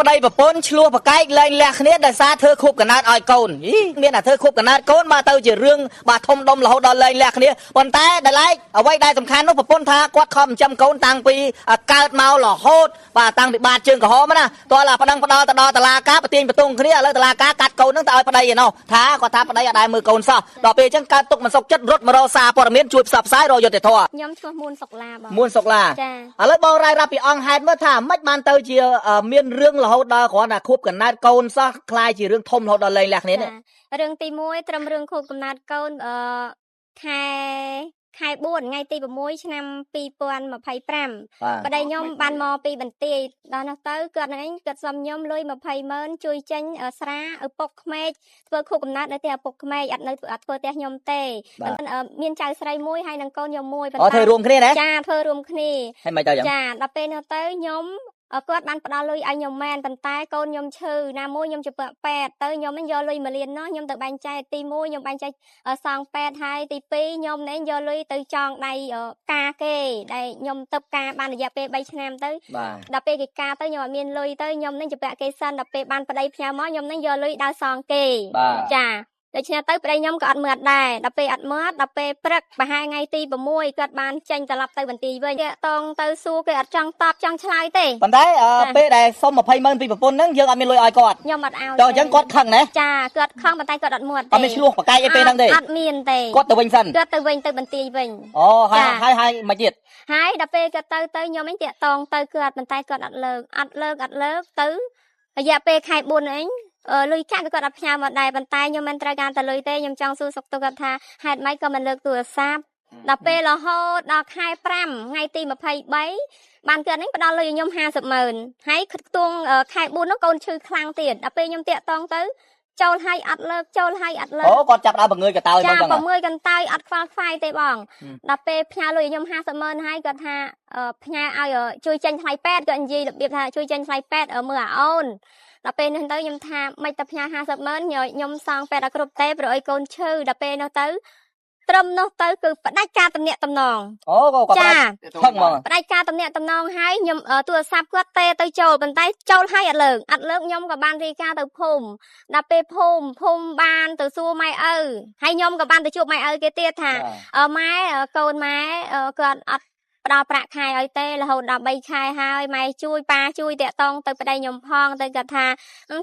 ប្តីប្រពន្ធឆ្លោះប្រកែកលែងលះគ្នាដោយសារធ្វើខូបកណាត់ឲ្យកូនមានតែធ្វើខូបកណាត់កូនមកទៅជារឿងបាទធំដុំរហូតដល់លែងលះគ្នាប៉ុន្តែដែលឡែកអ្វីដែលសំខាន់នោះប្រពន្ធថាគាត់ខំចិញ្ចឹមកូនតាំងពីកើតមករហូតបាទតាំងពីបាតជើងក្រហមណាតើឡាប្តឹងផ្ដាល់ទៅដល់តុលាការប្រទាញបន្ទងគ្នាឥឡូវតុលាការកាត់កូននឹងទៅឲ្យប្តីឯណោះថាគាត់ថាប្តីអត់ដែលមើលកូនសោះដល់ពេលអញ្ចឹងកើតទុកមិនសុខចិត្តរត់មករកសារព័ត៌មានជួយផ្សព្វផ្សាយរកយុត្តិធម៌ខ្ញុំឈ្មោះមួនសុកឡាបងមួនសុកឡាចាឥឡូវបងរាយរាប់ពីអង្គហេតុមើលថាមិនបានទៅជាមានរឿងរហូតដល់គ្រាន់តែខួបកណាត់កូនសោះคล้ายជារឿងធំរហូតដល់លែងលះគ្នានេះរឿងទី1ត្រឹមរឿងខូបកំណាត់កូនខែ4ថ្ងៃទី6ឆ្នាំ2025ប្តីខ្ញុំបានមកពីបន្ទាយដល់នោះទៅគាត់នឹងគាត់សុំខ្ញុំលុយ200000ជួយចេញស្រាឪពុកក្មេកធ្វើខូបកំណាត់នៅផ្ទះឪពុកក្មេកអត់ធ្វើផ្ទះខ្ញុំទេមានចៅស្រីមួយហើយនឹងកូនខ្ញុំមួយធ្វើរួមគ្នាណាចាធ្វើរួមគ្នាហើយមិនទៅយ៉ាងចាដល់ពេលនោះទៅខ្ញុំគាត់បានផ្ដល់លុយឲ្យខ្ញុំមែនប៉ុន្តែកូនខ្ញុំឈឺណាមួយខ្ញុំជពាក់ពេទ្យទៅខ្ញុំនឹងយកលុយ1លាននោះខ្ញុំទៅបែងចែកទី1ខ្ញុំបែងចែកសងពេទ្យហើយទី2ខ្ញុំនេះយកលុយទៅចងដៃការគេដែលខ្ញុំទៅការបានរយៈពេល3ឆ្នាំទៅដល់ពេលគេការទៅខ្ញុំអត់មានលុយទៅខ្ញុំនឹងជពាក់គេសិនដល់ពេលបានប្តីផ្ញើមកខ្ញុំនឹងយកលុយដល់សងគេចាដូច្នេះទៅប្តីខ្ញុំក៏អត់មើលដែរដល់ពេលអត់មើលដល់ពេលព្រឹកប្រហែលថ្ងៃទី6គាត់បានចេញត្រឡប់ទៅបន្ទាយវិញគេតងទៅសួរគេអត់ចង់តបចង់ឆ្លើយទេប៉ុន្តែពេលដែលសុំ2000000ពីប្រពន្ធហ្នឹងយើងអត់មានលុយឲ្យគាត់ខ្ញុំអត់ឲ្យតើអញ្ចឹងគាត់ខឹងណាចាគាត់ខឹងប៉ុន្តែគាត់អត់មើលទេអត់មានឆ្លោះប្រកែកឯពេលហ្នឹងទេអត់មានទេគាត់ទៅវិញសិនគាត់ទៅវិញទៅបន្ទាយវិញអូហើយមិនទៀតហើយដល់ពេលគាត់ទៅខ្ញុំវិញតាក់តងទៅគាត់ប៉ុន្តែគាត់អត់លើកទៅរយៈពេលខែ4ហ្នឹងលុយចាក់គាត់អត់ផ្ញើមកដែរប៉ុន្តែខ្ញុំមិនត្រូវការតែលុយទេខ្ញុំចង់សួរសុខទុក្ខគាត់ថាហេតុម៉េចក៏មិនលើកទូរស័ព្ទដល់ពេលរហូតដល់ខែ5ថ្ងៃទី23បានគាត់នឹងផ្ដល់លុយឲ្យខ្ញុំ500,000ហើយខ្ទង់ខែ4នោះកូនឈឺខ្លាំងទៀតដល់ពេលខ្ញុំតាក់តងទៅចូលឲ្យអត់លើកចូលឲ្យអត់លើកអូគាត់ចាប់ដល់បង្ងើយកតើមកចឹងចាបង្ងើយកន្តើយអត់ខ្វល់ខ្វាយទេបងដល់ពេលផ្ញើលុយឲ្យខ្ញុំ500,000ហើយគាត់ថាផ្ញើឲ្យជួយចេញថ្លៃពេទ្យគាត់និយាយរបៀបថាជួយចេញថ្លៃពេទ្យមើលអូនដល់ពេលនោះទៅខ្ញុំថាមិនតែផ្ញើ500,000ខ្ញុំសងពេទ្យអត់គ្រប់ទេព្រោះឲ្យកូនឈឺដល់ពេលនោះទៅត្រឹមនោះទៅគឺផ្ដាច់ការតំណាក់តំណងអូគាត់ចាខឹងមកផ្ដាច់ការតំណាក់តំណងហើយខ្ញុំទូរស័ព្ទគាត់ទេទៅចូលប៉ុន្តែចូលឲ្យអត់លើកខ្ញុំក៏បានរាយការណ៍ទៅភូមិដល់ពេលភូមិបានទៅសួរម៉ែឪហើយខ្ញុំក៏បានទៅជួបម៉ែឪគេទៀតថាម៉ែកូនម៉ែគាត់អត់ផ្ដល់ប្រាក់ខែឲ្យទេរហូតដល់3ខែហើយម៉ែជួយប៉ាជួយតាក់តងទៅប្តីខ្ញុំផងទៅគាត់ថា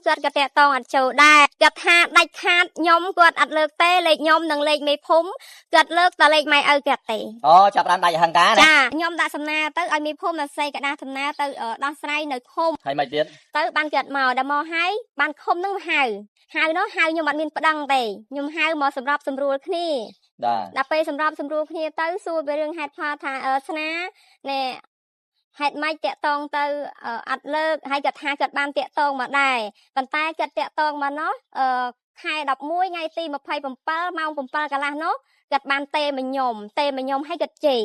គាត់ក៏តាក់តងអត់ចូលដែរគាត់ថាដាច់ខាតខ្ញុំគាត់អត់លើកទេលេខខ្ញុំនិងលេខមេភូមិគាត់លើកតែលេខម៉ែឪគាត់ទេអូចាប់បានដាច់អហង្ការណាចាខ្ញុំដាក់សំណើទៅឲ្យមេភូមិដល់ស្អីក៏ដាក់សំណើទៅដោះស្រាយនៅឃុំហើយមិនទៀតទៅបានគាត់មកដល់មកហើយបានឃុំនឹងហៅនោះហៅខ្ញុំអត់មានប្តឹងទេខ្ញុំហៅមកសម្រាប់សម្រួលគ្នាដល់ពេលសម្រាប់សម្រួលគ្នាទៅសួរពីរឿងហេតុផលថាស្នាណែហេតុម៉េចតាក់តងទៅអត់លើកហើយគាត់ថាគាត់បានតាក់តងមកដែរប៉ុន្តែគាត់តាក់តងមកនោះខែ11ថ្ងៃទី27ម៉ោង7កន្លះនោះគាត់បានទេមកខ្ញុំហើយគាត់ជេ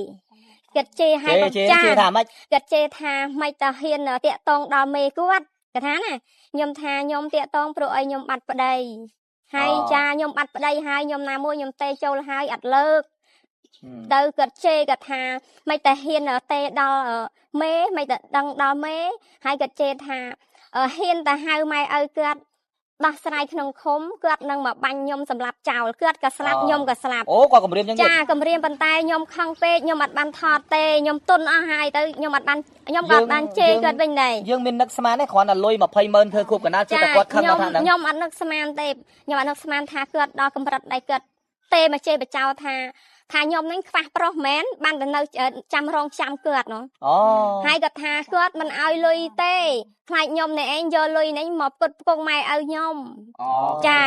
រហើយចាថាម៉េចគាត់ជេរថាម៉េចតាហ៊ានតាក់តងដល់មេគាត់ថាណាខ្ញុំថាខ្ញុំតាក់តងព្រោះឲ្យខ្ញុំបាត់ប្តីហើយចាខ្ញុំបាត់ប្តីហើយខ្ញុំណាមួយខ្ញុំទេចូលហើយអត់លើកទៅគាត់ជេរគាត់ថាមិនតែហ៊ានទេដល់មេមិនតែដឹងដល់មេហើយគាត់ជេរថាហ៊ានតែហៅម៉ែឪគាត់ដោះស្រាយក្នុងឃុំគាត់នឹងមកបាញ់ខ្ញុំសម្លាប់ចោលគាត់ក៏ស្លាប់ខ្ញុំក៏ស្លាប់អូគាត់គម្រាមចឹងចាគម្រាមប៉ុន្តែខ្ញុំខឹងពេកខ្ញុំអត់បានថតទេខ្ញុំទុនអស់ហើយទៅខ្ញុំក៏អត់បានជេរគាត់វិញដែរយើងមាននឹកស្មានទេគ្រាន់តែលុយ200,000ធ្វើគ្រប់កណ្ដាលជិះតែគាត់ខឹងថាហ្នឹងខ្ញុំអត់នឹកស្មានទេខ្ញុំអត់នឹកស្មានថាគាត់ដល់កម្រិតដែលគាត់ទេមកជេរបចោថាខ្ញុំនឹងខ្វះប្រុសមែនបានទៅនៅចាំរងចាំគាត់នោះអូហើយគាត់ថាគាត់មិនឲ្យលុយទេខ្លាចខ្ញុំនេះឯងយកលុយនេះមកពុតពងម៉ែឪខ្ញុំចា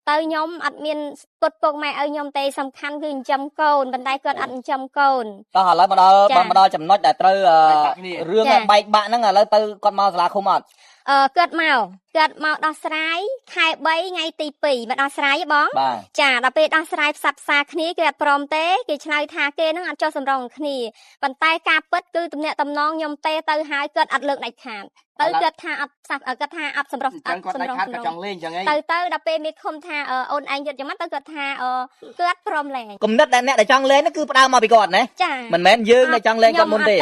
ទៅខ្ញុំអត់មានពុតពងម៉ែឪខ្ញុំទេសំខាន់គឺចិញ្ចឹមកូនប៉ុន្តែគាត់អត់ចិញ្ចឹមកូនតោះឥឡូវមកដល់ចំណុចដែលត្រូវរឿងបែកបាក់ហ្នឹងឥឡូវទៅគាត់មកសាលាឃុំអត់គាត់មកដោះស្រាយខែ3ថ្ងៃទី2មកដោះស្រាយបងចាដល់ពេលដោះស្រាយផ្សះផ្សាគ្នាគេអត់ព្រមទេគេឆ្លើយថាគេនឹងអត់ចុះសម្រងគ្នាប៉ុន្តែការពិតគឺទំនាក់ទំនងខ្ញុំទេទៅហើយគាត់អត់លើកដាច់ខាត ទៅគាត់ថាអត់សាប់គាត់ថាអត់សម្រុះអ ចឹង ត់ គាត់ សម្ ដាច់ រុះ ខាត សម្ ក៏ រុះ ចង់លេងចឹងហី ទៅដល់ពេលមេឃុំថាអូនឯងយត់យ៉ាងម៉េចទៅគាត់ថាគាត់ព្រមលែង គំនិតដែលអ្នកដែលចង់លេងហ្នឹងគឺផ្ដើមមកពីគាត់ណា ចា មិនមែនយើងដែលចង់លេងគាត់មុនទេ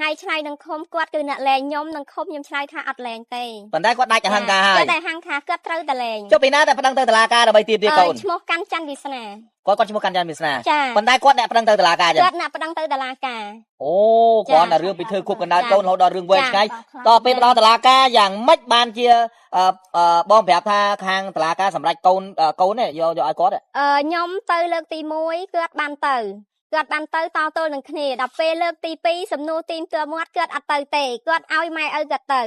ហើយឆ្នៃនឹងឃុំគាត់គឺអ្នកលែងខ្ញុំនឹងឃុំខ្ញុំឆ្លើយថាអត់លែងទេ ប៉ុន្តែគាត់ដាច់អហង្ការហើយ គាត់តែហង្ការគាត់ត្រូវតែលែង ចុះពីណាតែប្តឹងទៅតុលាការដើម្បីទាមទារកូន ឈ្មោះកាន់ច័ន្ទវាសនា គាត់ឈ្មោះកាន់ច័ន្ទវាសនា ចា ប៉ុន្តែគាត់អ្នកប្តឹងទៅតុលាការចឹង គាត់អ្នកប្តឹងទៅតុលាការ អូគាត់តែរឿងពីធ្វើគប់កណ្ដាលកូនរហូតដល់រឿងវែងឆ្ងាយតទៅពេលដល់តុលាការយ៉ាងម៉េចបានជាបងប្រាប់ថាខាងតុលាការសម្រេចកូននេះយកឲ្យគាត់ ខ្ញុំទៅលើកទី1គាត់បានទៅតទល់នឹងគ្នាដល់ពេលលើកទី2សំណួរទីមទ័មាត់គាត់អត់ទៅទេគាត់ឲ្យម៉ែឪគាត់ទៅ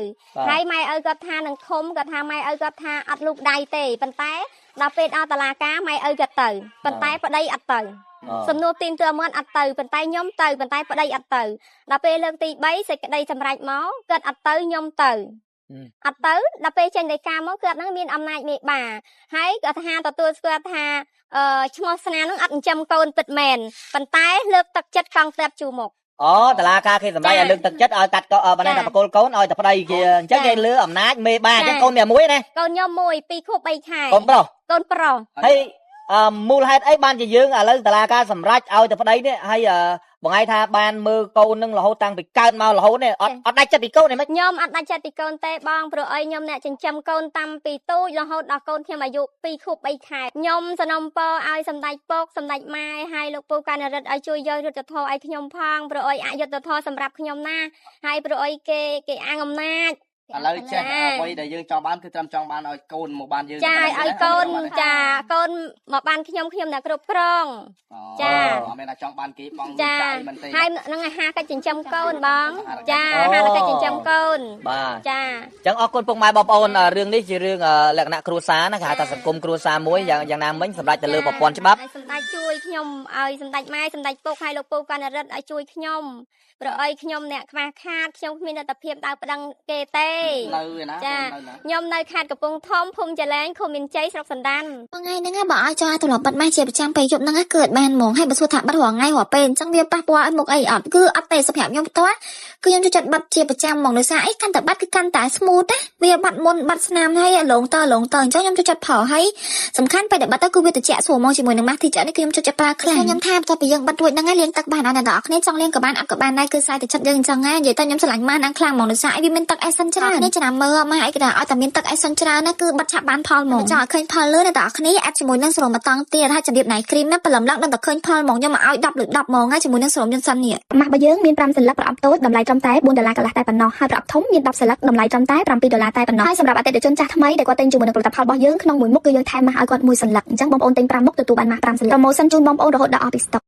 ហើយម៉ែឪគាត់ថានឹងឃុំគាត់ថាម៉ែឪគាត់ថាអត់លូកដៃទេប៉ុន្តែដល់ពេលដល់តុលាការម៉ែឪគាត់ទៅប៉ុន្តែប្តីអត់ទៅសំណួរទីមទ័មាត់អត់ទៅប៉ុន្តែខ្ញុំទៅប៉ុន្តែប្តីអត់ទៅដល់ពេលលើកទី3សេចក្តីសម្រេចមកគាត់អត់ទៅខ្ញុំទៅអត់ទៅដល់ពេលចេញដីកាមកគាត់នឹងមានអំណាចមេបាហើយគាត់ថាទទួលស្គាល់ថាឈ្មោះស្នានឹងអត់ចិញ្ចឹមកូនពិតមែនប៉ុន្តែលើកទឹកចិត្តកង់ត្រាប់ជួមក អូតុលាការគេសម្រេចឲ្យលើកទឹកចិត្តឲ្យកាត់បណ្ដឹងតែបកគលកូនឲ្យតែប្តីគេអញ្ចឹងគេលើអំណាចមេបាអញ្ចឹងកូនមានមួយណា កូនខ្ញុំមួយ2ខួប3ខែ កូនប្រុស ហើយ មូលហេតុអីបានជាយើងឥឡូវតុលាការសម្រេចឲ្យតែប្តីនេះហើយបងឯងថាបានមើលកូននឹងរហូតតាំងពីកើតមករហូតនេះអត់ដាច់ចិត្តពីកូនទេមិន ខ្ញុំអត់ដាច់ចិត្តពីកូនទេបងព្រោះអីខ្ញុំអ្នកចិញ្ចឹមកូនតាំងពីទូចរហូតដល់កូនខ្ញុំអាយុ2ខួប3ខែខ្ញុំសនំពរឲ្យសម្ដេចពុកសម្ដេចម៉ែហើយលោកពូកណ្ណរិទ្ធឲ្យជួយយកយុទ្ធធរឲ្យខ្ញុំផងព្រោះអីអយុទ្ធធរសម្រាប់ខ្ញុំណាហើយព្រោះអីគេអាងអំណាច ឥឡូវចេះអ្វីដែលយើងចង់បានគឺត្រឹមចង់បានឲ្យកូនមកបានយើង ចាឲ្យកូនចាកូនមកបានខ្ញុំអ្នកគ្រប់គ្រងចា អត់មានថាចង់បានគេបង ចា មិនទេ ហើយនឹងអាហារកិច្ចចិញ្ចឹមកូនបងចាអាហារកិច្ចចិញ្ចឹមកូន បាទ ចា អញ្ចឹងអរគុណពុកម៉ែបងប្អូនរឿងនេះជារឿងលក្ខណៈគ្រួសារណាគេហៅថាសង្គមគ្រួសារមួយយ៉ាងណាមិញសម្រាប់ទៅលើប្រព័ន្ធច្បាប់ ហើយសម្ដេចជួយខ្ញុំឲ្យសម្ដេចម៉ែសម្ដេចពុកហើយលោកពូកណ្ណរិទ្ធឲ្យជួយខ្ញុំព្រោះអីខ្ញុំអ្នកខ្វះខាតខ្ញុំគ្មានលទ្ធភាពដើរប្តឹងគេទេ នៅឯណា ចាខ្ញុំនៅខេត្តកំពង់ធំភូមិចលែងឃុំមានជ័យស្រុកសណ្ដាន ថ្ងៃហ្នឹងបើឲ្យចោលត្រឡប់បាត់ម៉ែជាប្រចាំពេលយប់ហ្នឹងគឺអត់បានហ្មងហើយបើសួរថាបាត់រាល់ថ្ងៃរាល់ពេលអញ្ចឹងវាប៉ះពាល់ឲ្យមុខអីអត់គឺអត់ទេសម្រាប់ខ្ញុំផ្ទាល់គឺខ្ញុំចូលចិត្តបាត់ជាប្រចាំហ្មងដោយសារអីកាន់តែបាត់គឺកាន់តែស្មូតណាវាបាត់មុនបាត់ស្នាមហើយឡងតអញ្ចឹងខ្ញុំចូលចិត្តផលហើយសំខាន់ពេលដែលបាត់ទៅគឺវាត្រជាក់ស្រួលហ្មងជាមួយនឹងម៉ាស់ទីចនេះគឺខ្ញុំចូលចិត្តប្រើខ្លាំងខ្ញុំថាបន្ទាប់ពីយើងបាត់រួចហ្នឹងហើយលាងទឹកបានអត់អ្នកនរគ្នាចង់លាងក៏បានអត់ក៏បានដែរគឺស្អែកទៅចិត្តយើងអញ្ចឹងណានិយាយទៅខ្ញុំឆ្លាញ់ម៉ាស់ណាស់ខ្លាំងហ្មងដោយសារអីវាមានទឹកអេសិនច្រើននេះចំណាំមើលម៉ាស់អីក៏ឲ្យតែមានទឹកអេសិនច្រើនណាគឺបាត់ឆាប់បានផលហ្មងចង់ឲ្យឃើញផលលឿនអ្នកនរគ្នាអាចជាមួយនឹងស្រោមបតង់ទៀតហើយជំរាបណៃគ្រីមណាព្រលឹមឡើងដល់តែឃើញផលហ្មងខ្ញុំមកឲ្យ10លើ10ហ្មងណាជាមួយនឹងស្រោមយន្តសិននេះម៉ាស់របស់យើងមាន5សន្លឹកប្រអប់តូចតម្លៃត្រឹមតែ$4កន្លះតែប៉ុណ្ណោះហើយប្រអប់ធំមាន10សន្លឹកតម្លៃត្រឹមតែ$7តែប៉ុណ្ណោះហើយសម្រាប់អតិថិជនចាស់ថ្មីដែលគាត់ទិញជាមួយនឹងផលិតផលរបស់យើងក្នុងមួយមុខគឺយើងថែមម៉ាស់ឲ្យគាត់1សន្លឹកអញ្ចឹងបងប្អូនទិញ5មុខទទួលបានម៉ាស់5សន្លឹកប្រូម៉ូសិនជូនបងប្អូនរហូតដល់អស់ពីស្តុក